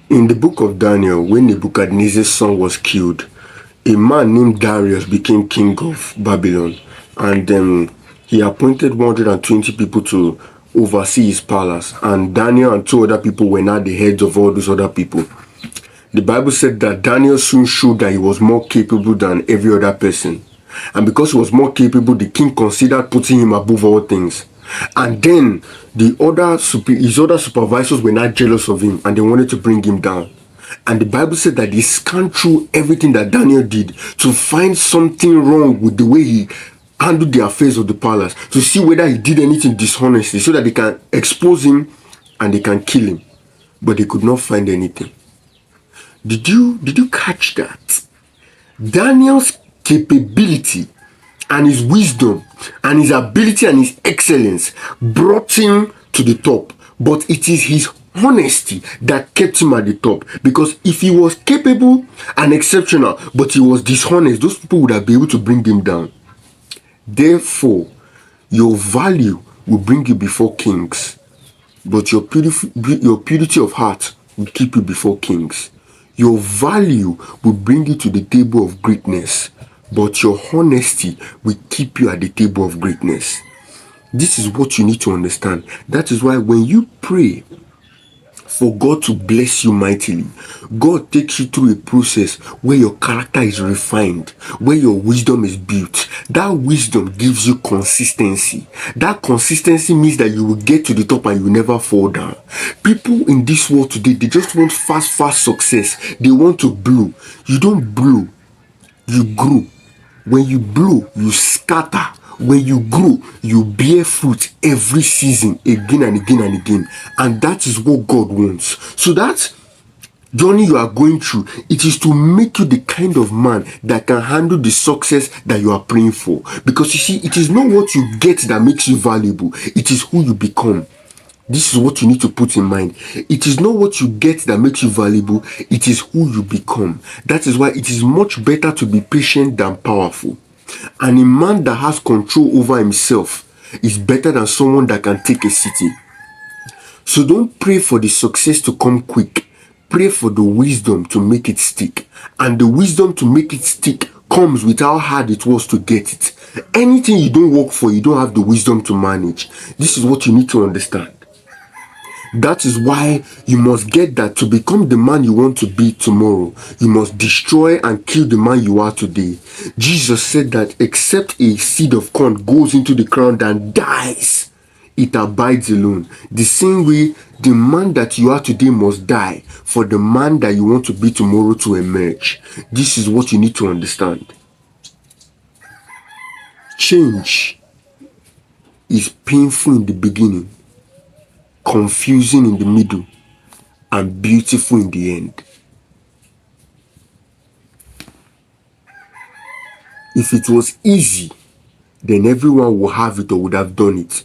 In the book of Daniel, when Nebuchadnezzar's son was killed, a man named Darius became king of Babylon, and he appointed 120 people to oversee his palace. And Daniel and two other people were now the heads of all those other people. The Bible said that Daniel soon showed that he was more capable than every other person. And because he was more capable, the king considered putting him above all things. And then his other supervisors were not jealous of him and they wanted to bring him down. And the Bible said that they scanned through everything that Daniel did to find something wrong with the way he handled the affairs of the palace, to see whether he did anything dishonestly so that they can expose him and they can kill him. But they could not find anything. Did you catch that? Daniel's capability and his wisdom and his ability and his excellence brought him to the top. But it is his honesty that kept him at the top. Because if he was capable and exceptional, but he was dishonest, those people would have been able to bring him down. Therefore, your value will bring you before kings, but your purity of heart will keep you before kings. Your value will bring you to the table of greatness, but your honesty will keep you at the table of greatness. This is what you need to understand. That is why when you pray for God to bless you mightily, God takes you through a process where your character is refined, where your wisdom is built. That wisdom gives you consistency. That consistency means that you will get to the top and you will never fall down. People in this world today, they just want fast success. They want to blow. You don't blow, you grow. When you blow, you scatter. When you grow, you bear fruit every season, again and again and again. And that is what God wants. So that journey you are going through, it is to make you the kind of man that can handle the success that you are praying for. Because you see, it is not what you get that makes you valuable. It is who you become. This is what you need to put in mind. It is not what you get that makes you valuable. It is who you become. That is why it is much better to be patient than powerful. And a man that has control over himself is better than someone that can take a city. So don't pray for the success to come quick. Pray for the wisdom to make it stick. And the wisdom to make it stick comes with how hard it was to get it. Anything you don't work for, you don't have the wisdom to manage. This is what you need to understand. That is why you must get that to become the man you want to be tomorrow. You must destroy and kill the man you are today. Jesus said that except a seed of corn goes into the ground and dies, it abides alone. The same way, the man that you are today must die for the man that you want to be tomorrow to emerge. This is what you need to understand. Change is painful in the beginning, confusing in the middle, and beautiful in the end. If it was easy, then everyone would have it or would have done it.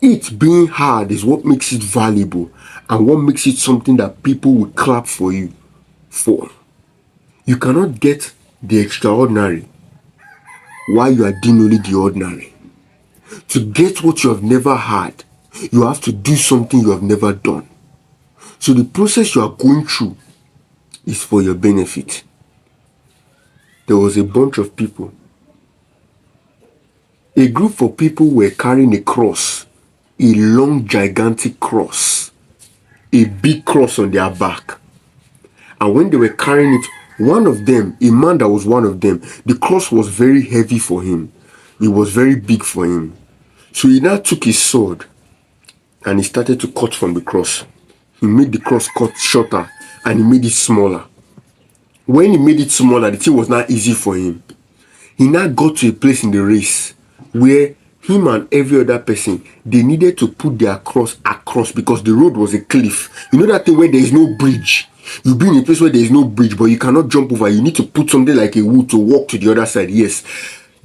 It being hard is what makes it valuable and what makes it something that people will clap for you for. You cannot get the extraordinary while you are doing only the ordinary. To get what you have never had, you have to do something you have never done. So the process you are going through is for your benefit. There was a bunch of people. A group of people were carrying a cross, a long, gigantic cross, a big cross on their back. And when they were carrying it, one of them, a man that was one of them, the cross was very heavy for him. It was very big for him. So he now took his sword and he started to cut from the cross. He made the cross cut shorter and he made it smaller. When he made it smaller, the thing was not easy for him. He now got to a place in the race where him and every other person, they needed to put their cross across because the road was a cliff. You know that thing where there is no bridge? You'll be in a place where there is no bridge, but you cannot jump over. You need to put something like a wood to walk to the other side. Yes.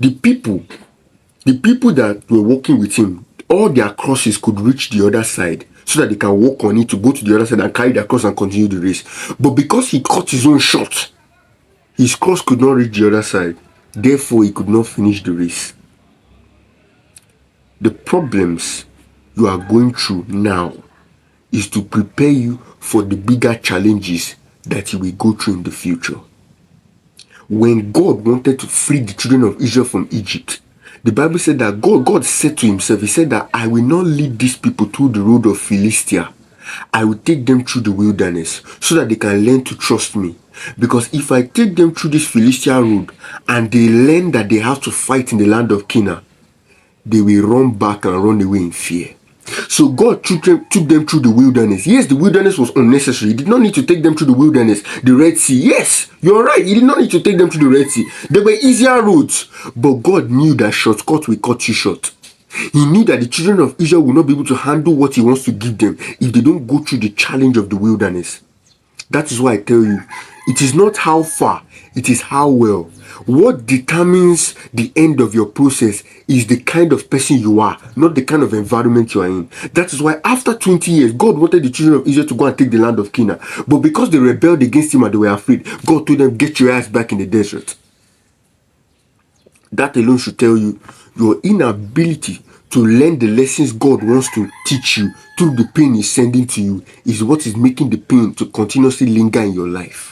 The people that were walking with him, all their crosses could reach the other side so that they can walk on it to go to the other side and carry their cross and continue the race. But because he cut his own short, his cross could not reach the other side. Therefore, he could not finish the race. The problems you are going through now, is to prepare you for the bigger challenges that you will go through in the future. When God wanted to free the children of Israel from Egypt, the Bible said that God said to himself, he said that I will not lead these people through the road of Philistia. I will take them through the wilderness so that they can learn to trust me. Because if I take them through this Philistia road and they learn that they have to fight in the land of Canaan, they will run back and run away in fear. So God took them through the wilderness. Yes, the wilderness was unnecessary. He did not need to take them through the wilderness. The Red Sea. Yes, you're right. He did not need to take them through the Red Sea. There were easier routes. But God knew that shortcut will cut you short. He knew that the children of Israel will not be able to handle what he wants to give them if they don't go through the challenge of the wilderness. That is why I tell you, it is not how far, it is how well. What determines the end of your process is the kind of person you are, not the kind of environment you are in. That is why after 20 years, God wanted the children of Israel to go and take the land of Canaan. But because they rebelled against him and they were afraid, God told them, get your ass back in the desert. That alone should tell you your inability to learn the lessons God wants to teach you through the pain he's sending to you is what is making the pain to continuously linger in your life.